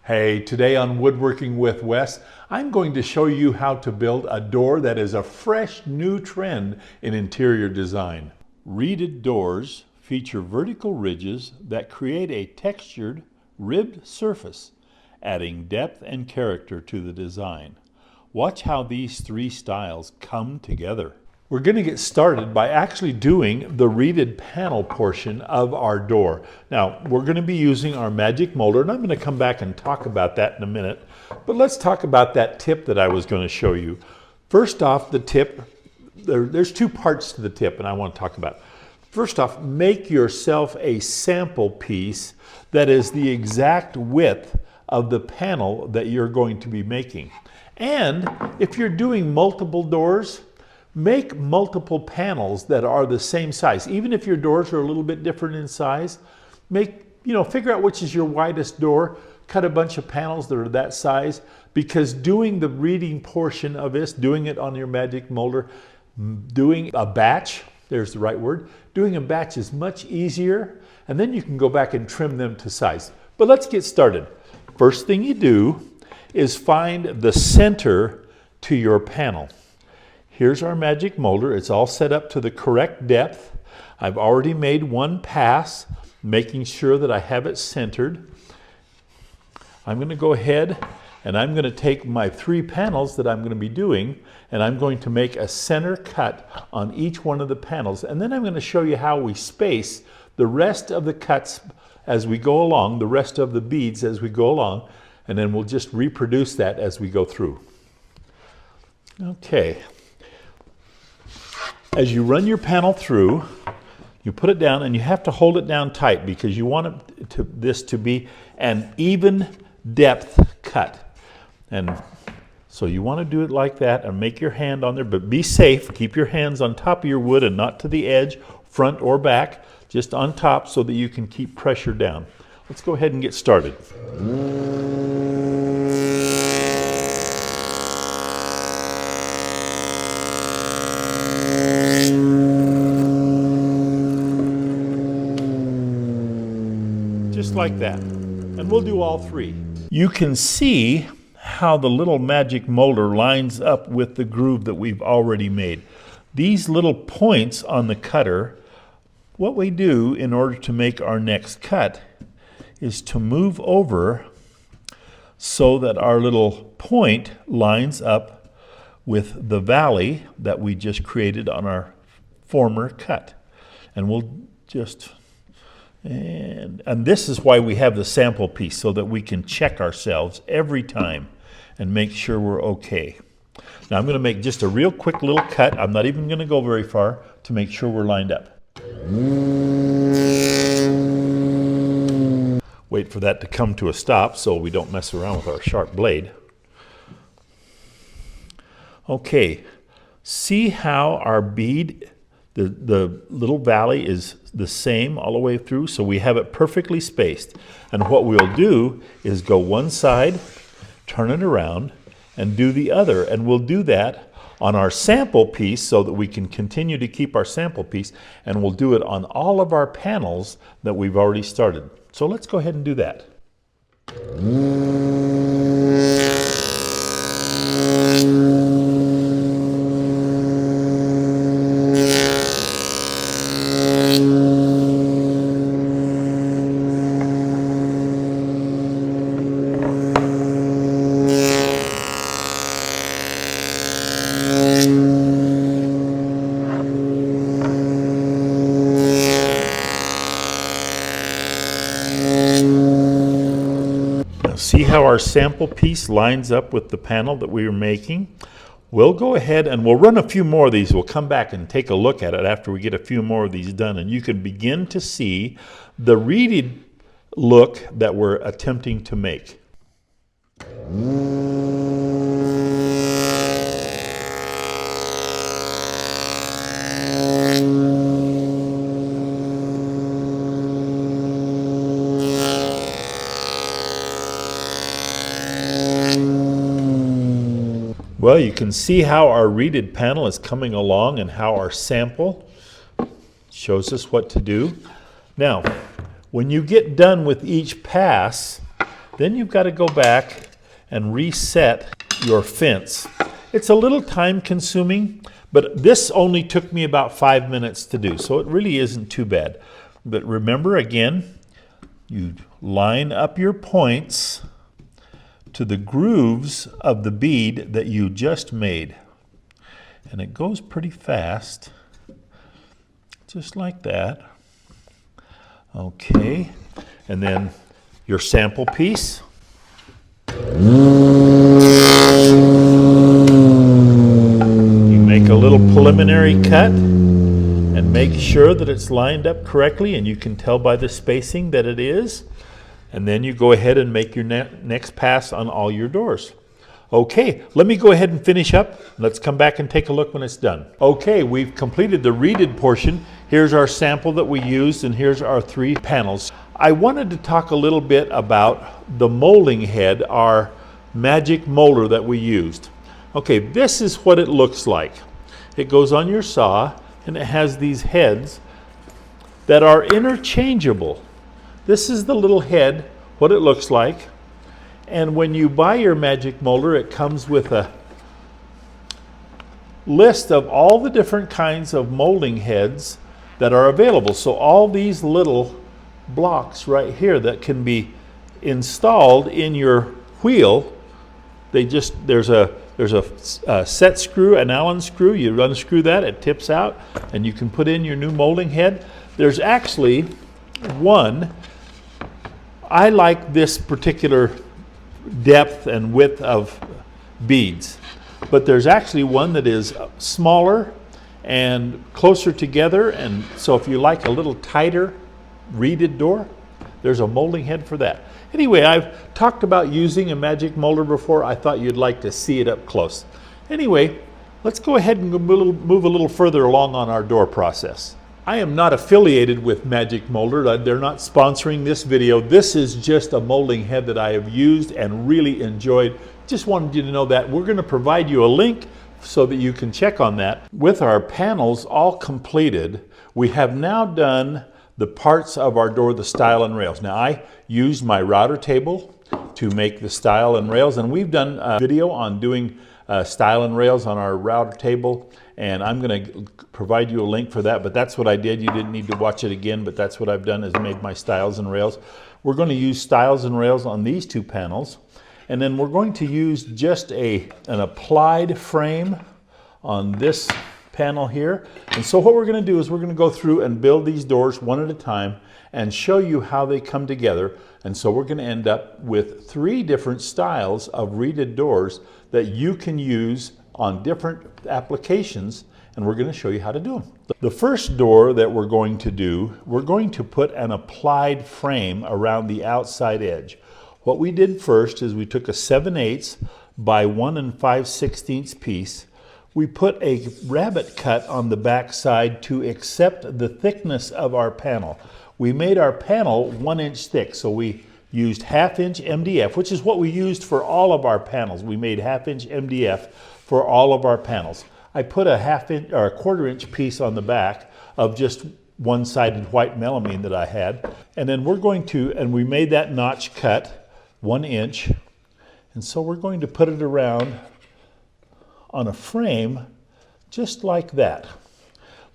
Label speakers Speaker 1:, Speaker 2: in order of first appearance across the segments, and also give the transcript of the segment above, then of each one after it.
Speaker 1: Hey, today on Woodworking with Wes, I'm going to show you how to build a door that is a fresh new trend in interior design. Reeded doors feature vertical ridges that create a textured, ribbed surface, adding depth and character to the design. Watch how these three styles come together. We're going to get started by actually doing the reeded panel portion of our door. Now, we're going to be using our magic molder, and I'm going to come back and talk about that in a minute. But let's talk about that tip that I was going to show you. First off, the tip, there's two parts to the tip, and I want to talk about. First off, make yourself a sample piece that is the exact width of the panel that you're going to be making. And if you're doing multiple doors, make multiple panels that are the same size. Even if your doors are a little bit different in size, figure out which is your widest door, cut a bunch of panels that are that size, because doing the reeding portion of this, doing it on your magic molder, doing a batch, there's the right word, doing a batch is much easier, and then you can go back and trim them to size. But let's get started. First thing you do is find the center to your panel. Here's our magic molder. It's all set up to the correct depth. I've already made one pass, making sure that I have it centered. I'm going to go ahead and I'm going to take my three panels that I'm going to be doing, and I'm going to make a center cut on each one of the panels. And then I'm going to show you how we space the rest of the cuts as we go along, the rest of the beads as we go along, and then we'll just reproduce that as we go through. Okay. As you run your panel through, you put it down, and you have to hold it down tight because you want this to be an even depth cut. And so you want to do it like that and make your hand on there, but be safe. Keep your hands on top of your wood and not to the edge, front or back, just on top so that you can keep pressure down. Let's go ahead and get started. Just like that. And we'll do all three. You can see how the little magic molder lines up with the groove that we've already made. These little points on the cutter, what we do in order to make our next cut is to move over so that our little point lines up with the valley that we just created on our former cut. And we'll just... And this is why we have the sample piece, so that we can check ourselves every time and make sure we're okay. Now I'm going to make just a real quick little cut. I'm not even going to go very far to make sure we're lined up. Wait for that to come to a stop so we don't mess around with our sharp blade. Okay, see how our bead, the little valley is the same all the way through, so we have it perfectly spaced. And what we'll do is go one side, turn it around, and do the other. And we'll do that on our sample piece so that we can continue to keep our sample piece, and we'll do it on all of our panels that we've already started. So let's go ahead and do that. See how our sample piece lines up with the panel that we were making? We'll go ahead and we'll run a few more of these. We'll come back and take a look at it after we get a few more of these done, and you can begin to see the reeded look that we're attempting to make. Well, you can see how our reeded panel is coming along and how our sample shows us what to do. Now, when you get done with each pass, Then you've got to go back and reset your fence. It's a little time consuming, but this only took me about 5 minutes to do, so it really isn't too bad. But remember, again, you line up your points to the grooves of the bead that you just made. And it goes pretty fast, just like that. Okay, and then your sample piece. You make a little preliminary cut and make sure that it's lined up correctly, and you can tell by the spacing that it is. And then you go ahead and make your next pass on all your doors. Okay, let me go ahead and finish up. Let's come back and take a look when it's done. Okay, we've completed the reeded portion. Here's our sample that we used, and here's our 3 panels. I wanted to talk a little bit about the molding head, our magic molder that we used. Okay, this is what it looks like. It goes on your saw, and it has these heads that are interchangeable. This is the little head, what it looks like. And when you buy your magic molder, it comes with a list of all the different kinds of molding heads that are available. So all these little blocks right here that can be installed in your wheel, there's a set screw, an Allen screw. You unscrew that, it tips out, and you can put in your new molding head. There's actually one. I like this particular depth and width of beads, but there's actually one that is smaller and closer together, and so if you like a little tighter reeded door, there's a molding head for that. Anyway, I've talked about using a magic molder before. I thought you'd like to see it up close. Anyway, let's go ahead and move a little further along on our door process. I am not affiliated with Magic Molder. They're not sponsoring this video. This is just a molding head that I have used and really enjoyed. Just wanted you to know that. We're going to provide you a link so that you can check on that. With our panels all completed, we have now done the parts of our door, the stile and rails. Now, I used my router table to make the stile and rails, and we've done a video on doing stile and rails on our router table, and I'm going to provide you a link for that, but that's what I did. You didn't need to watch it again, but that's what I've done, is made my stiles and rails. We're going to use stiles and rails on these 2 panels, and then we're going to use just an applied frame on this panel here. And so what we're going to do is we're going to go through and build these doors one at a time and show you how they come together. And so we're going to end up with 3 different styles of reeded doors that you can use on different applications, and we're going to show you how to do them. The first door that we're going to do, we're going to put an applied frame around the outside edge. What we did first is we took a 7/8 by 1 5/16 piece. We put a rabbet cut on the back side to accept the thickness of our panel. We made our panel 1 inch thick, so we used 1/2 inch MDF, which is what we used for all of our panels. We made 1/2 inch MDF for all of our panels. I put a 1/2 inch or a 1/4 inch piece on the back of just one-sided white melamine that I had. And then we're going to, and we made that notch cut 1 inch. And so we're going to put it around on a frame just like that.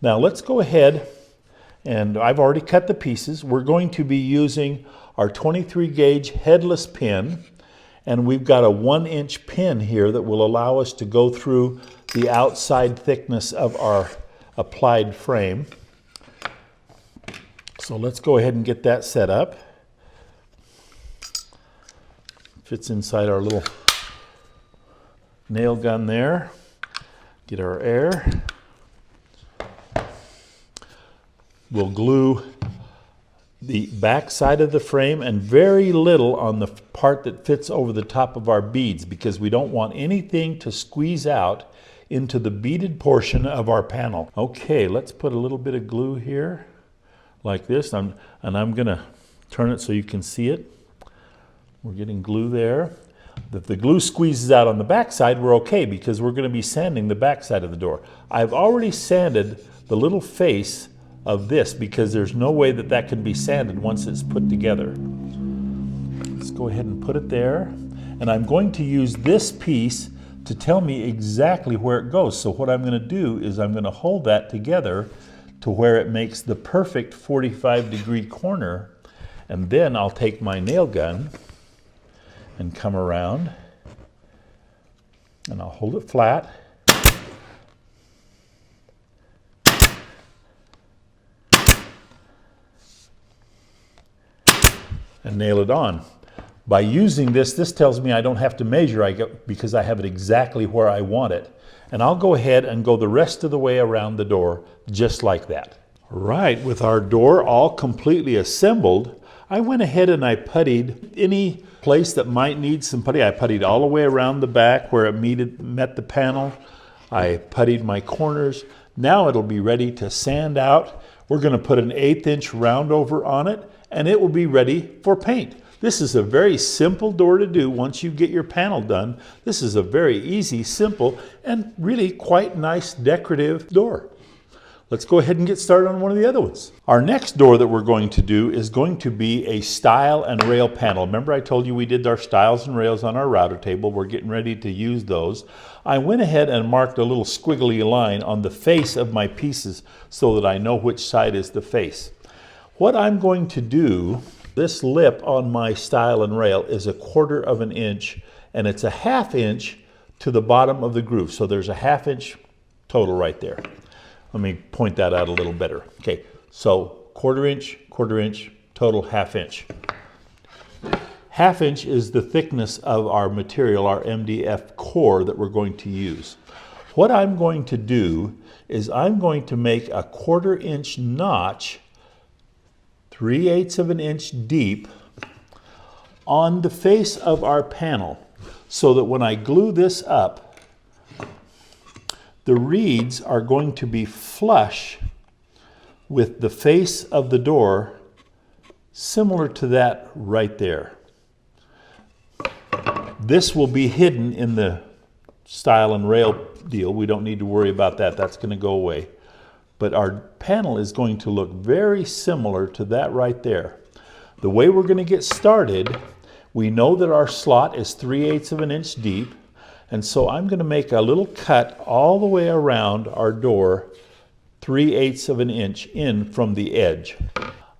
Speaker 1: Now let's go ahead, and I've already cut the pieces. We're going to be using our 23 gauge headless pin, and we've got a 1 inch pin here that will allow us to go through the outside thickness of our applied frame. So let's go ahead and get that set up. Fits inside our little nail gun there. Get our air. We'll glue the back side of the frame and very little on the part that fits over the top of our beads, because we don't want anything to squeeze out into the beaded portion of our panel. Okay, let's put a little bit of glue here like this, and I'm going to turn it so you can see it. We're getting glue there. If the glue squeezes out on the back side, we're okay, because we're going to be sanding the back side of the door. I've already sanded the little face of this because there's no way that that can be sanded once it's put together. Let's go go ahead and put it there. And I'm going to use this piece to tell me exactly where it goes. So what I'm going to do is I'm going to hold that together to where it makes the perfect 45-degree corner. And then I'll take my nail gun and come around and I'll hold it flat. And nail it on. By using this, this tells me I don't have to measure because I have it exactly where I want it. And I'll go ahead and go the rest of the way around the door just like that. Right, with our door all completely assembled, I went ahead and I puttied any place that might need some putty. I puttied all the way around the back where it met the panel. I puttied my corners. Now it'll be ready to sand out. We're going to put an 1/8 inch round over on it, and it will be ready for paint. This is a very simple door to do once you get your panel done. This is a very easy, simple, and really quite nice decorative door. Let's go ahead and get started on one of the other ones. Our next door that we're going to do is going to be a stile and rail panel. Remember I told you we did our stiles and rails on our router table. We're getting ready to use those. I went ahead and marked a little squiggly line on the face of my pieces so that I know which side is the face. What I'm going to do, this lip on my stile and rail is 1/4 inch, and it's 1/2 inch to the bottom of the groove. So there's 1/2 inch total right there. Let me point that out a little better. Okay, so 1/4 inch, total 1/2 inch. 1/2 inch is the thickness of our material, our MDF core that we're going to use. What I'm going to do is I'm going to make a 1/4 inch notch 3/8 inch deep on the face of our panel so that when I glue this up, the reeds are going to be flush with the face of the door, similar to that right there. This will be hidden in the stile and rail deal. We don't need to worry about that. That's going to go away. But our panel is going to look very similar to that right there. The way we're going to get started, we know that our slot is 3/8 inch deep, and so I'm going to make a little cut all the way around our door, 3/8 inch in from the edge.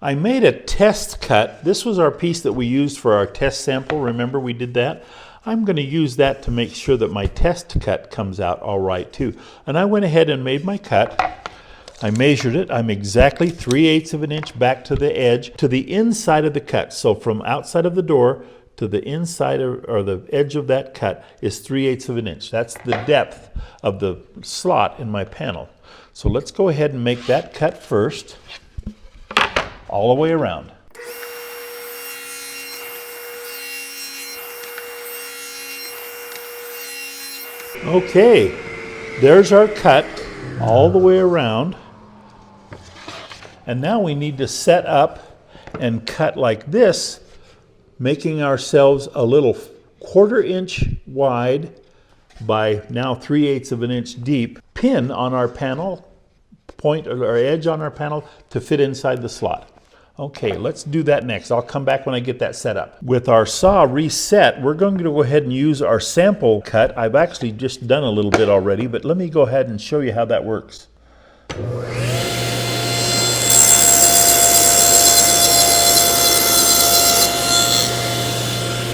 Speaker 1: I made a test cut. This was our piece that we used for our test sample. Remember we did that? I'm going to use that to make sure that my test cut comes out all right too. And I went ahead and made my cut. I measured it. I'm exactly 3/8 inch back to the edge, to the inside of the cut. So from outside of the door to the inside or the edge of that cut is 3/8 inch. That's the depth of the slot in my panel. So let's go ahead and make that cut first, all the way around. Okay, there's our cut all the way around. And now we need to set up and cut like this, making ourselves a little 1/4 inch wide by now 3/8 inch deep pin on our panel, point or edge on our panel to fit inside the slot. Okay, let's do that next. I'll come back when I get that set up. With our saw reset, we're going to go ahead and use our sample cut. I've actually just done a little bit already, but let me go ahead and show you how that works.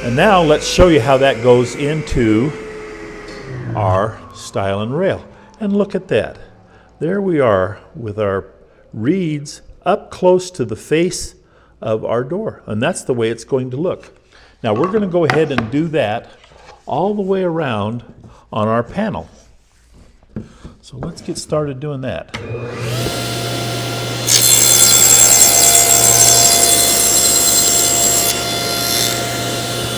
Speaker 1: And now let's show you how that goes into our stile and rail. And look at that. There we are with our reeds up close to the face of our door. And that's the way it's going to look. Now we're going to go ahead and do that all the way around on our panel. So let's get started doing that.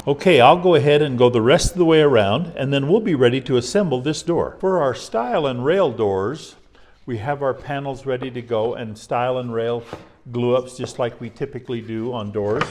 Speaker 1: Okay, I'll go ahead and go the rest of the way around, and then we'll be ready to assemble this door. For our stile and rail doors, we have our panels ready to go and stile and rail glue-ups just like we typically do on doors.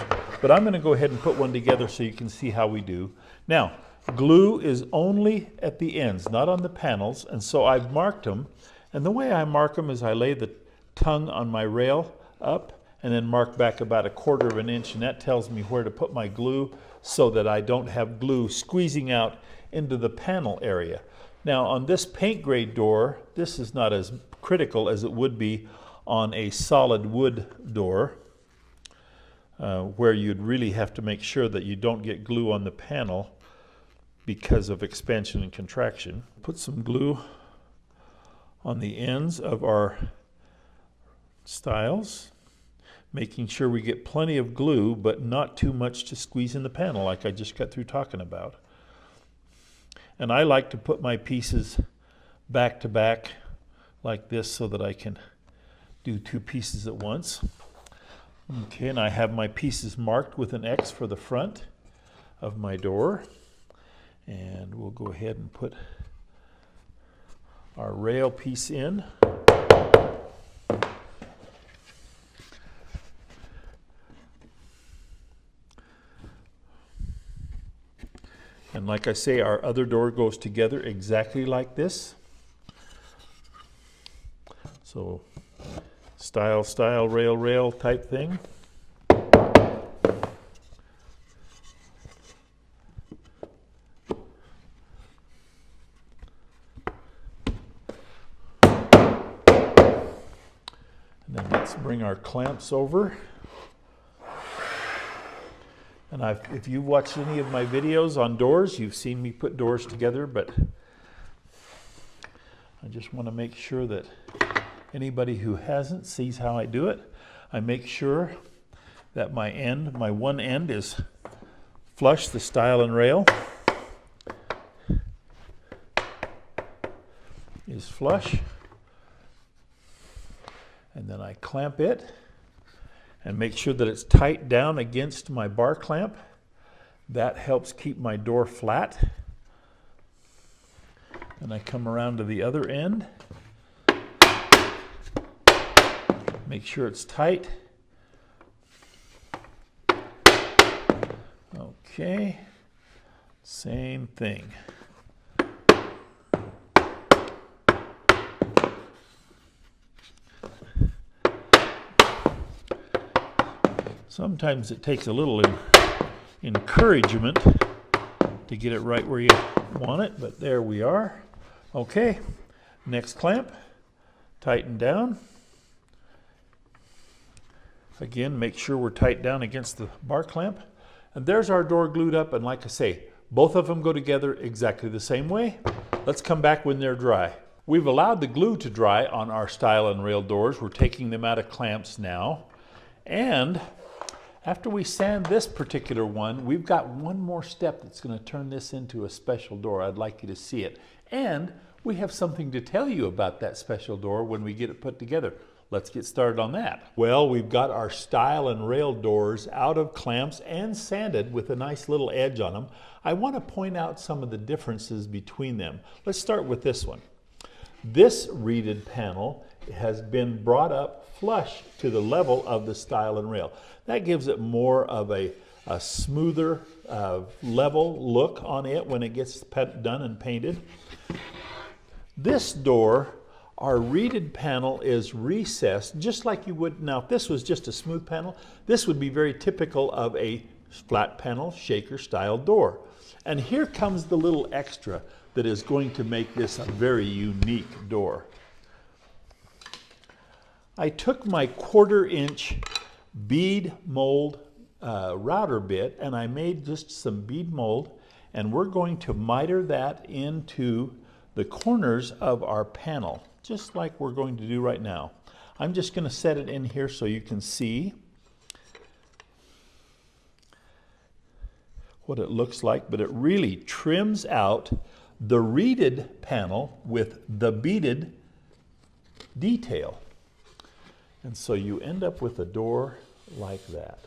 Speaker 1: But I'm going to go ahead and put one together so you can see how we do. Now, glue is only at the ends, not on the panels, and so I've marked them. And the way I mark them is I lay the tongue on my rail up and then mark back about 1/4 inch, and that tells me where to put my glue so that I don't have glue squeezing out into the panel area. Now on this paint grade door, this is not as critical as it would be on a solid wood door, where you'd really have to make sure that you don't get glue on the panel because of expansion and contraction. Put some glue on the ends of our stiles, making sure we get plenty of glue but not too much to squeeze in the panel like I just got through talking about. And I like to put my pieces back to back like this so that I can do two pieces at once. Okay, and I have my pieces marked with an X for the front of my door. And we'll go ahead and put our rail piece in. And like I say, our other door goes together exactly like this. So stile, stile, rail, rail type thing. And then let's bring our clamps over. And if you've watched any of my videos on doors, you've seen me put doors together, but I just want to make sure that anybody who hasn't sees how I do it. I make sure that my one end is flush the stile and rail is flush, and then I clamp it and make sure that it's tight down against my bar clamp. That helps keep my door flat. And I come around to the other end, make sure it's tight. Okay, same thing. Sometimes it takes a little encouragement to get it right where you want it, but there we are. Okay, next clamp, tighten down. Again, make sure we're tight down against the bar clamp. And there's our door glued up, and like I say, both of them go together exactly the same way. Let's come back when they're dry. We've allowed the glue to dry on our stile and rail doors. We're taking them out of clamps now. And after we sand this particular one, we've got one more step that's going to turn this into a special door. I'd like you to see it. And we have something to tell you about that special door when we get it put together. Let's get started on that. Well, we've got our stile and rail doors out of clamps and sanded with a nice little edge on them. I want to point out some of the differences between them. Let's start with this one. This reeded panel has been brought up flush to the level of the stile and rail. That gives it more of a smoother, level look on it when it gets done and painted. This door, our reeded panel is recessed just like you would. Now if this was just a smooth panel, this would be very typical of a flat panel shaker style door. And here comes the little extra that is going to make this a very unique door. I took my 1/4 inch bead mold router bit and I made just some bead mold, and we're going to miter that into the corners of our panel, just like we're going to do right now. I'm just going to set it in here so you can see what it looks like, but it really trims out the reeded panel with the beaded detail. And so you end up with a door like that.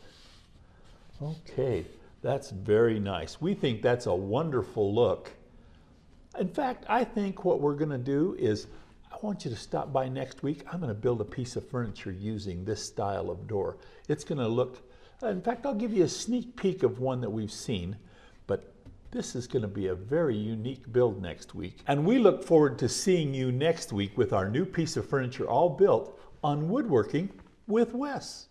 Speaker 1: Okay, that's very nice. We think that's a wonderful look. In fact, I think what we're going to do is, I want you to stop by next week. I'm going to build a piece of furniture using this style of door. It's going to look, in fact, I'll give you a sneak peek of one that we've seen, but this is going to be a very unique build next week. And we look forward to seeing you next week with our new piece of furniture all built on Woodworking with Wes.